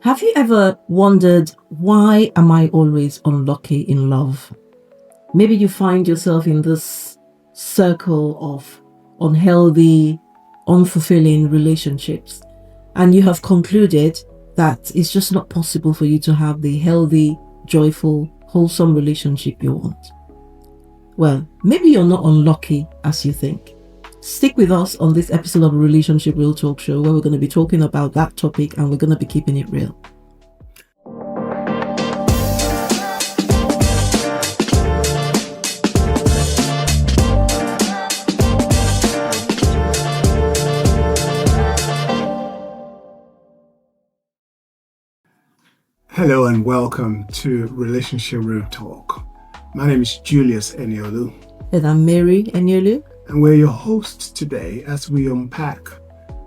Have you ever wondered, why am I always unlucky in love? Maybe you find yourself in this circle of unhealthy, unfulfilling relationships, and you have concluded that it's just not possible for you to have the healthy, joyful, wholesome relationship you want. Well, maybe you're not unlucky as you think. Stick with us on this episode of Relationship Real Talk Show, where we're going to be talking about that topic and we're going to be keeping it real. Hello and welcome to Relationship Real Talk. My name is Julius and Mary. And I'm Mary and and we're your hosts today as we unpack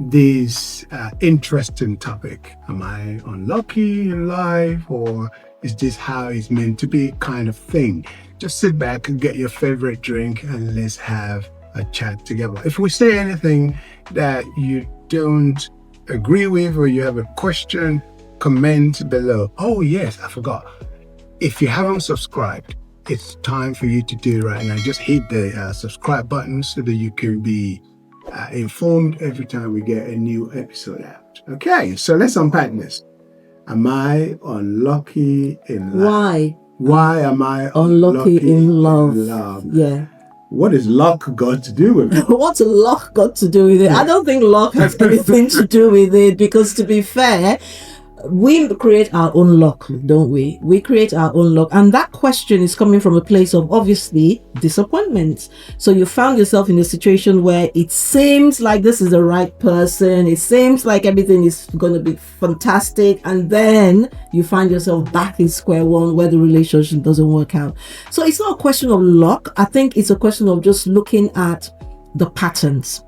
this interesting topic. Am I unlucky in life, or is this how it's meant to be kind of thing? Just sit back and get your favorite drink and let's have a chat together. If we say anything that you don't agree with or you have a question, comment below. Oh yes, I forgot. If you haven't subscribed, it's time for you to do it right now. Just hit the subscribe button so that you can be informed every time we get a new episode out. Okay, so let's unpack this. Am I unlucky in life? Why am I unlucky in love? Yeah. What has luck got to do with it? What's luck got to do with it? I don't think luck has anything to do with it, because to be fair, we create our own luck, don't we? We create our own luck. And that question is coming from a place of obviously disappointment. So you found yourself in a situation where it seems like this is the right person. It seems like everything is going to be fantastic. And then you find yourself back in square one where the relationship doesn't work out. So it's not a question of luck. I think it's a question of just looking at the patterns.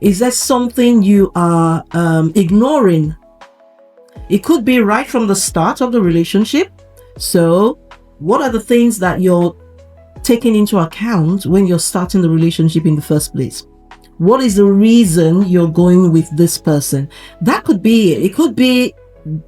Is there something you are ignoring? It could be right from the start of the relationship. So what are the things that you're taking into account when you're starting the relationship in the first place? What is the reason you're going with this person? That could be it. It could be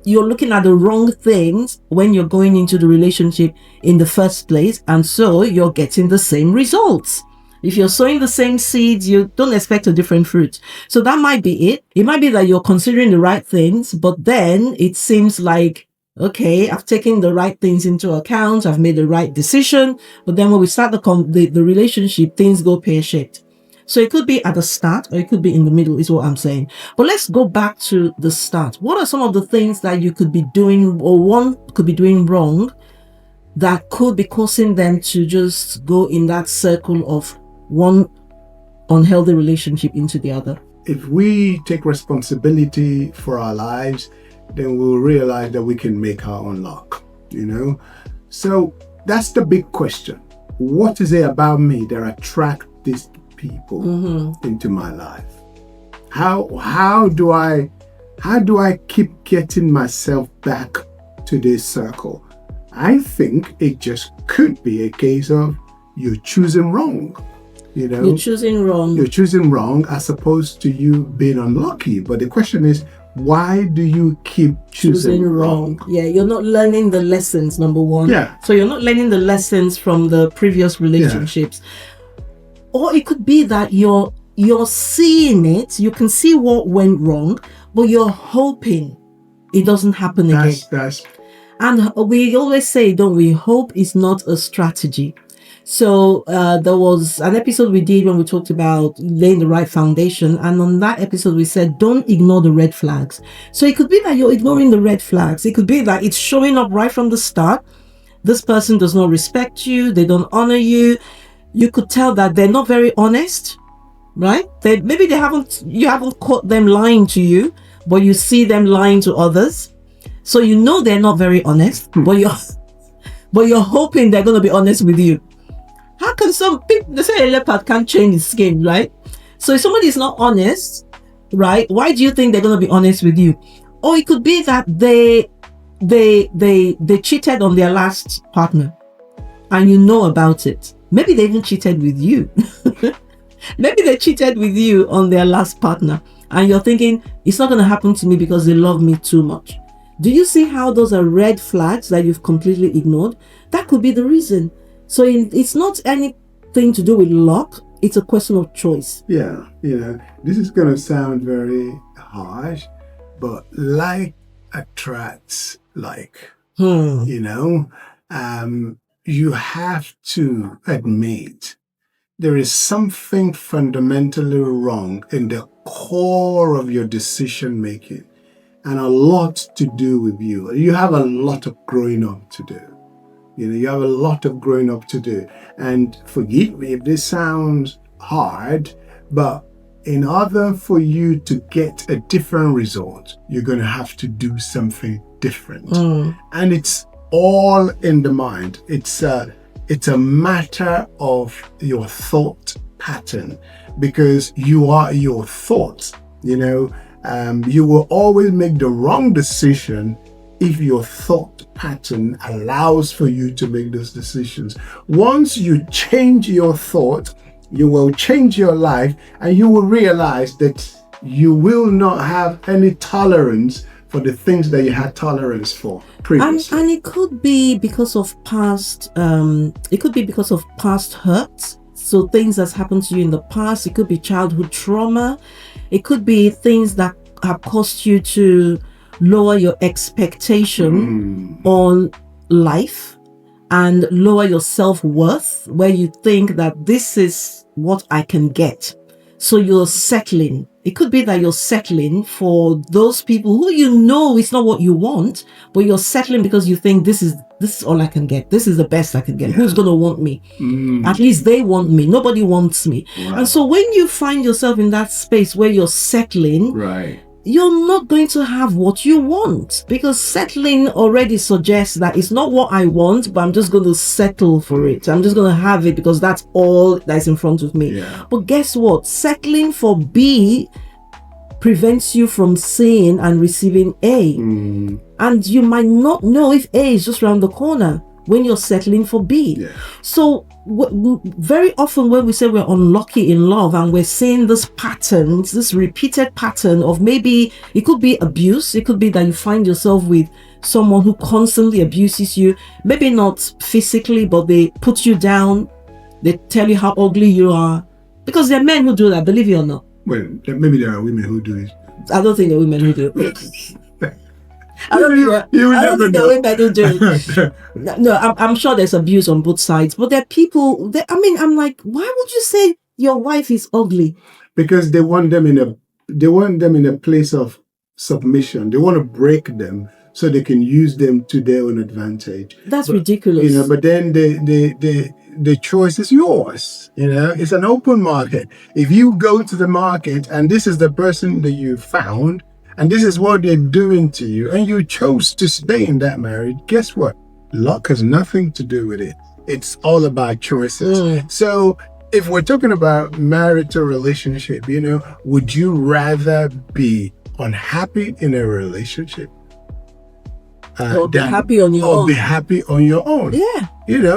you're looking at the wrong things when you're going into the relationship in the first place, and so you're getting the same results. If you're sowing the same seeds, you don't expect a different fruit. So that might be it. It might be that you're considering the right things, but then it seems like, okay, I've taken the right things into account. I've made the right decision. But then when we start the relationship, things go pear-shaped. So it could be at the start or it could be in the middle is what I'm saying. But let's go back to the start. What are some of the things that you could be doing, or one could be doing wrong, that could be causing them to just go in that circle of one unhealthy relationship into the other? If we take responsibility for our lives, then we'll realize that we can make our own luck, So that's the big question. What is it about me that attract these people into my life? How do I keep getting myself back to this circle? I think it just could be a case of you're choosing wrong. You're choosing wrong. You're choosing wrong as opposed to you being unlucky. But the question is, why do you keep choosing wrong? Yeah, you're not learning the lessons, number one. Yeah. So you're not learning the lessons from the previous relationships. Yeah. Or it could be that you're seeing it, you can see what went wrong, but you're hoping it doesn't happen again. And we always say, don't we, hope is not a strategy. So there was an episode we did when we talked about laying the right foundation. And on that episode, we said, don't ignore the red flags. So it could be that you're ignoring the red flags. It could be that it's showing up right from the start. This person does not respect you. They don't honor you. You could tell that they're not very honest, right? You haven't caught them lying to you, but you see them lying to others. So you know they're not very honest, but you're hoping they're going to be honest with you. How can some people, they say a leopard can't change its skin, right? So if somebody is not honest, right, why do you think they're going to be honest with you? Or it could be that they cheated on their last partner and you know about it. Maybe they even cheated with you. Maybe they cheated with you on their last partner and you're thinking, it's not going to happen to me because they love me too much. Do you see how those are red flags that you've completely ignored? That could be the reason. So it's not anything to do with luck. It's a question of choice. Yeah, this is going to sound very harsh, but like attracts like. You have to admit there is something fundamentally wrong in the core of your decision making, and a lot to do with you. You have a lot of growing up to do. You have a lot of growing up to do. And forgive me if this sounds hard, but in order for you to get a different result, you're going to have to do something different. And it's all in the mind. It's a matter of your thought pattern, because you are your thoughts. You will always make the wrong decision if your thought pattern allows for you to make those decisions. Once you change your thought, you will change your life, and you will realize that you will not have any tolerance for the things that you had tolerance for previously. And it could be because of past hurts. So things that's happened to you in the past. It could be childhood trauma. It could be things that have caused you to lower your expectation on life and lower your self-worth, where you think that this is what I can get. So you're settling. It could be that you're settling for those people who it's not what you want, but you're settling because you think this is all I can get. This is the best I can get. Who's going to want me? At least they want me. Nobody wants me. Wow. And so when you find yourself in that space where you're settling, right, you're not going to have what you want, because settling already suggests that it's not what I want, but I'm just going to settle for it. I'm just going to have it because that's all that's in front of me. Yeah. But guess what? Settling for B prevents you from seeing and receiving A. And you might not know if A is just around the corner when you're settling for B. Yeah. So very often when we say we're unlucky in love and we're seeing this repeated pattern of, maybe it could be abuse. It could be that you find yourself with someone who constantly abuses you, maybe not physically, but they put you down. They tell you how ugly you are, because there are men who do that, believe it or not. Well, maybe there are women who do it. I don't think there are women who do it. I don't think there are women who do it. No, I'm sure there's abuse on both sides, but there are people I'm like, why would you say your wife is ugly? Because they want them in a place of submission. They want to break them so they can use them to their own advantage. That's ridiculous. But then the choice is yours. It's an open market. If you go to the market and this is the person that you found, and this is what they're doing to you, and you chose to stay in that marriage, guess what? Luck has nothing to do with it. It's all about choices. So if we're talking about marital relationship, would you rather be unhappy in a relationship? Or be happy on your own. Or be happy on your own. Yeah.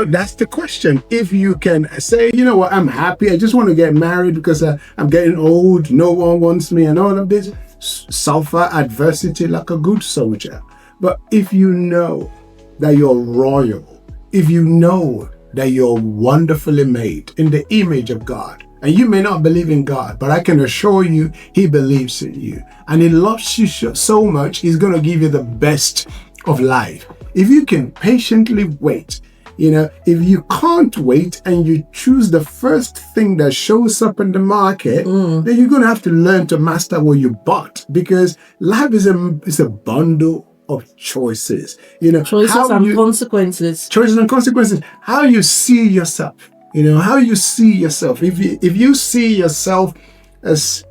That's the question. If you can say, I'm happy, I just want to get married because I'm getting old, no one wants me, and all of this, suffer adversity like a good soldier. But if you know that you're royal, if you know that you're wonderfully made in the image of God, and you may not believe in God, but I can assure you, He believes in you. And He loves you so much, He's going to give you the best of life. If you can patiently wait, if you can't wait and you choose the first thing that shows up in the market, then you're going to have to learn to master what you bought, because life is a bundle of choices. Choices and consequences. Choices and consequences. How you see yourself. How you see yourself. If you see yourself as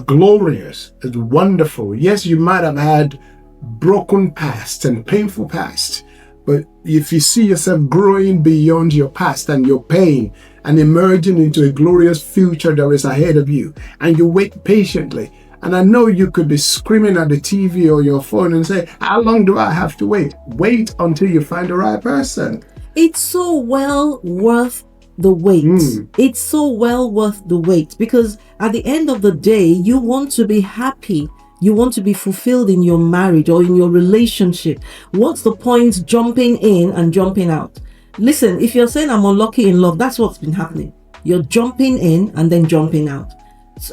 glorious, as wonderful, yes, you might have had broken past and painful past, but if you see yourself growing beyond your past and your pain and emerging into a glorious future that is ahead of you, and you wait patiently, and I know you could be screaming at the TV or your phone and say, how long do I have to wait? Wait until you find the right person. It's so well worth the wait. It's so well worth the wait, because at the end of the day, you want to be happy You want to be fulfilled in your marriage or in your relationship. What's the point jumping in and jumping out? Listen, if you're saying I'm unlucky in love, that's what's been happening. You're jumping in and then jumping out.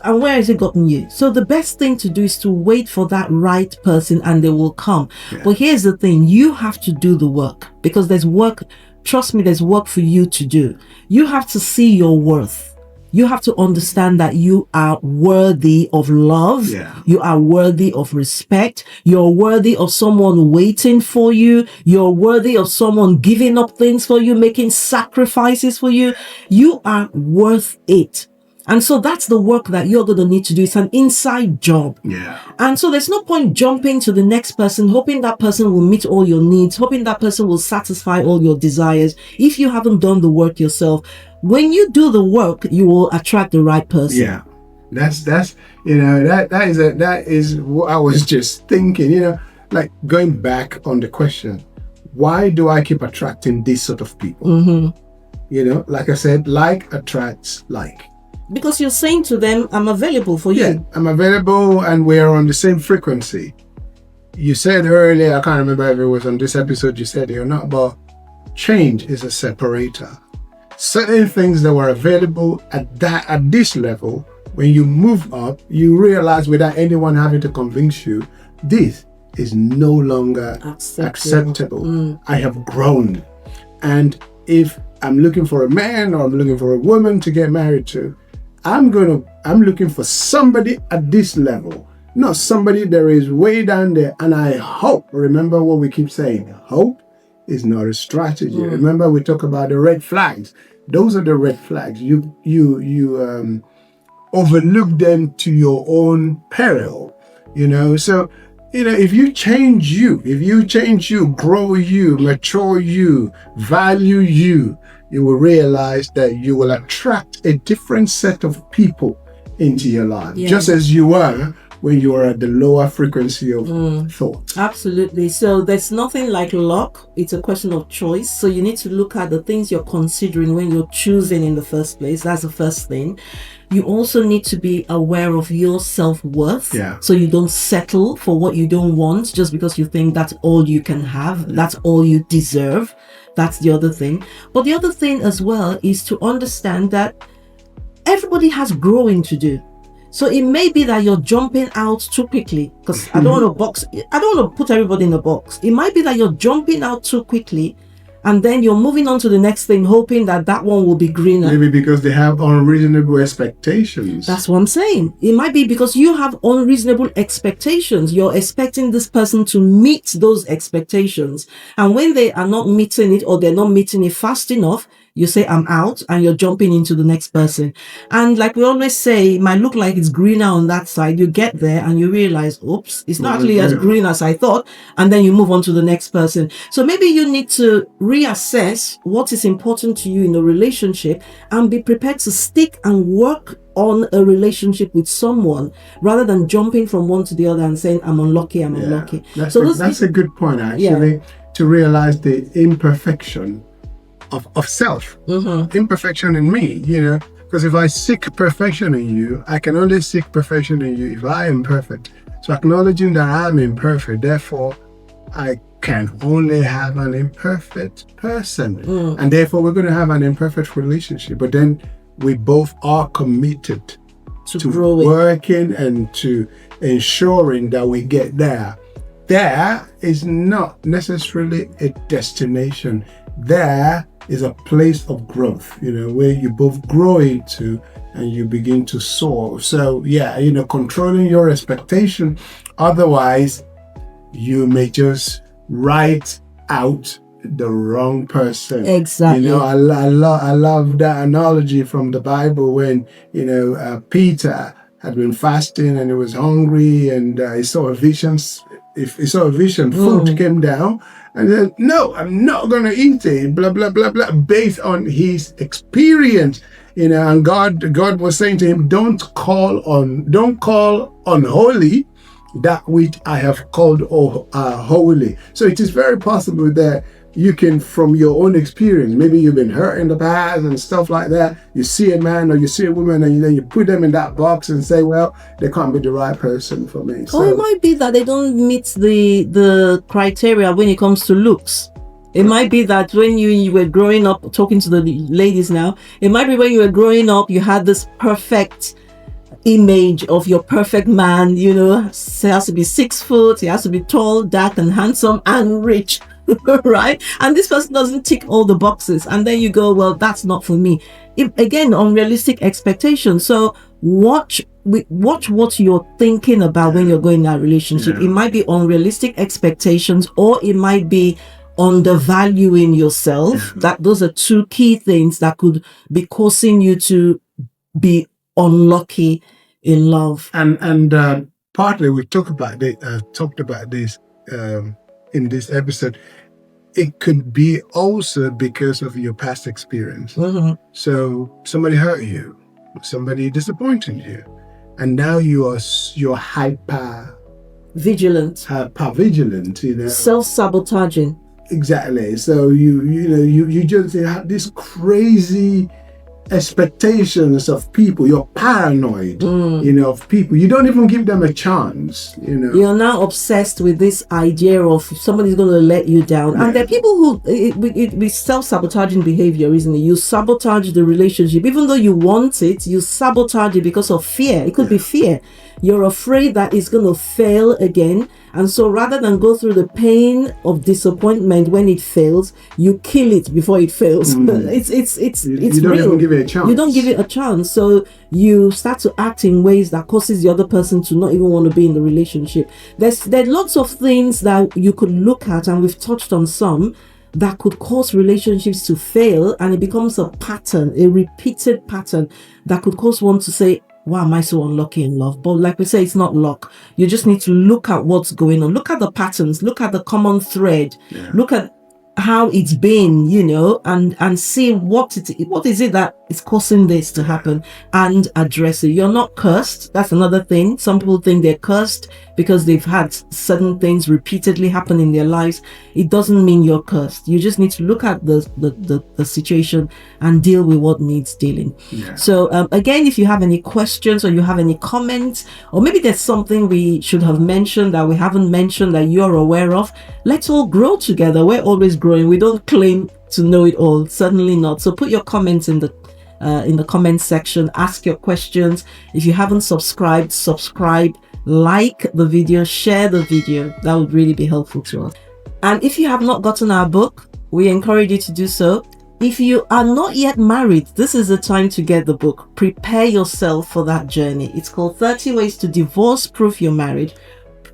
And where has it gotten you? So the best thing to do is to wait for that right person and they will come. Yeah. But here's the thing, you have to do the work, because there's work. Trust me, there's work for you to do. You have to see your worth. You have to understand that you are worthy of love. Yeah. You are worthy of respect. You're worthy of someone waiting for you. You're worthy of someone giving up things for you, making sacrifices for you. You are worth it. And so that's the work that you're going to need to do. It's an inside job. Yeah. And so there's no point jumping to the next person, hoping that person will meet all your needs, hoping that person will satisfy all your desires, if you haven't done the work yourself. When you do the work, you will attract the right person. Yeah. That's that is what I was just thinking, like going back on the question, why do I keep attracting this sort of people? Mm-hmm. Like I said, like attracts like. Because you're saying to them, I'm available for Yeah, you. I'm available and we're on the same frequency. You said earlier, I can't remember if it was on this episode you said it or not, but change is a separator. Certain things that were available at this level, when you move up, you realize without anyone having to convince you, this is no longer acceptable. I have grown. And if I'm looking for a man or I'm looking for a woman to get married to, I'm looking for somebody at this level, not somebody that is way down there. And I hope, remember what we keep saying, hope is not a strategy. Remember we talk about the red flags. Those are the red flags. You overlook them to your own peril, So, if you change you, grow you, mature you, value you, you will realize that you will attract a different set of people into your life, just as you were when you were at the lower frequency of thought. Absolutely. So there's nothing like luck. It's a question of choice. So you need to look at the things you're considering when you're choosing in the first place. That's the first thing. You also need to be aware of your self-worth. Yeah. So you don't settle for what you don't want just because you think that's all you can have. That's all you deserve. That's the other thing. But the other thing as well is to understand that everybody has growing to do. So it may be that you're jumping out too quickly, because I don't want to put everybody in a box. It might be that you're jumping out too quickly and then you're moving on to the next thing, hoping that one will be greener. Maybe because they have unreasonable expectations. That's what I'm saying. It might be because you have unreasonable expectations. You're expecting this person to meet those expectations. And when they are not meeting it, or they're not meeting it fast enough, you say, I'm out, and you're jumping into the next person. And like we always say, it might look like it's greener on that side. You get there and you realize, oops, it's not actually as green as I thought. And then you move on to the next person. So maybe you need to reassess what is important to you in a relationship and be prepared to stick and work on a relationship with someone rather than jumping from one to the other and saying, I'm unlucky. That's a good point, actually, to realize the imperfection of self, imperfection in me, because if I seek perfection in you, I can only seek perfection in you if I am perfect. So acknowledging that I'm imperfect, therefore I can only have an imperfect person, and therefore we're going to have an imperfect relationship. But then we both are committed to working and to ensuring that we get there. There is not necessarily a destination. There is a place of growth, where you both grow into and you begin to soar. So controlling your expectation. Otherwise, you may just write out the wrong person. Exactly. I love that analogy from the Bible when, Peter had been fasting and he was hungry and he saw a vision. Food came down, and then, no, I'm not going to eat it, blah, blah, blah, blah, based on his experience, and God was saying to him, don't call unholy that which I have called holy. So it is very possible that, you can, from your own experience, maybe you've been hurt in the past and stuff like that. You see a man or you see a woman, and then you put them in that box and say, well, they can't be the right person for me. Or it might be that they don't meet the criteria when it comes to looks. It might be that when you were growing up, talking to the ladies now, it might be when you were growing up, you had this perfect image of your perfect man, he has to be 6 foot, he has to be tall, dark and handsome and rich. Right? And this person doesn't tick all the boxes, and then you go, well, that's not for me. Again, unrealistic expectations. So watch what you're thinking about when you're going in that relationship. It might be unrealistic expectations, or it might be undervaluing yourself. Those are two key things that could be causing you to be unlucky in love. And partly we talked about this in this episode. It could be also because of your past experience. So somebody hurt you, somebody disappointed you, and now you're hyper vigilant, self-sabotaging. Exactly. So you just have this crazy expectations of people. You're paranoid, of people. You don't even give them a chance. You're now obsessed with this idea of somebody's going to let you down. And there are people who with self-sabotaging behavior, isn't it? You sabotage the relationship, even though you want it. You sabotage it because of fear. It could be fear. You're afraid that it's going to fail again, and so rather than go through the pain of disappointment when it fails, you kill it before it fails. It's you don't real. even give it a chance. You don't give it a chance, so you start to act in ways that causes the other person to not even want to be in the relationship. There are lots of things that you could look at, and we've touched on some that could cause relationships to fail, and it becomes a pattern, a repeated pattern that could cause one to say, why am I so unlucky in love? But like we say, it's not luck. You just need to look at what's going on. Look at the patterns. Look at the common thread. Look at how it's been, and see what is it that is causing this to happen, and address it. You're not cursed. That's another thing. Some people think they're cursed because they've had certain things repeatedly happen in their lives. It doesn't mean you're cursed. You just need to look at the situation and deal with what needs dealing. So again, if you have any questions or you have any comments, or maybe there's something we should have mentioned that we haven't mentioned that you're aware of, let's all grow together. We're always growing. We don't claim to know it all, certainly not. So put your comments in the comment section. Ask your questions. If you haven't subscribed, subscribe, like the video, share the video. That would really be helpful to us. And if you have not gotten our book, we encourage you to do so. If you are not yet married, this is the time to get the book. Prepare yourself for that journey. It's called 30 Ways to Divorce-Proof Your Marriage: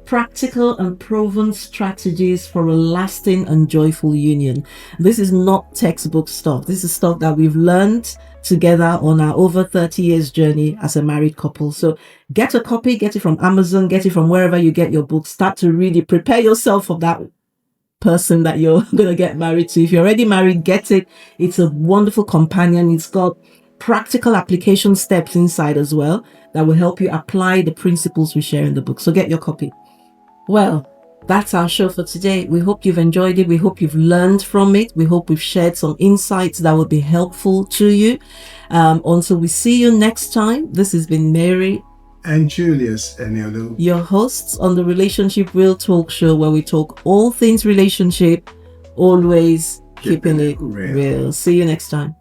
Practical and Proven Strategies for a Lasting and Joyful Union. This is not textbook stuff. This is stuff that we've learned together on our over 30 years journey as a married couple. So get a copy, get it from Amazon, get it from wherever you get your books. Start to read it. Prepare yourself for that person that you're going to get married to. If you're already married, get it. It's a wonderful companion. It's got practical application steps inside as well that will help you apply the principles we share in the book. So get your copy. Well, that's our show for today. We hope you've enjoyed it. We hope you've learned from it. We hope we've shared some insights that will be helpful to you. Until we see you next time, this has been Mary and Julius and your hosts on the Relationship Real Talk Show, where we talk all things relationship, always keeping it real. See you next time.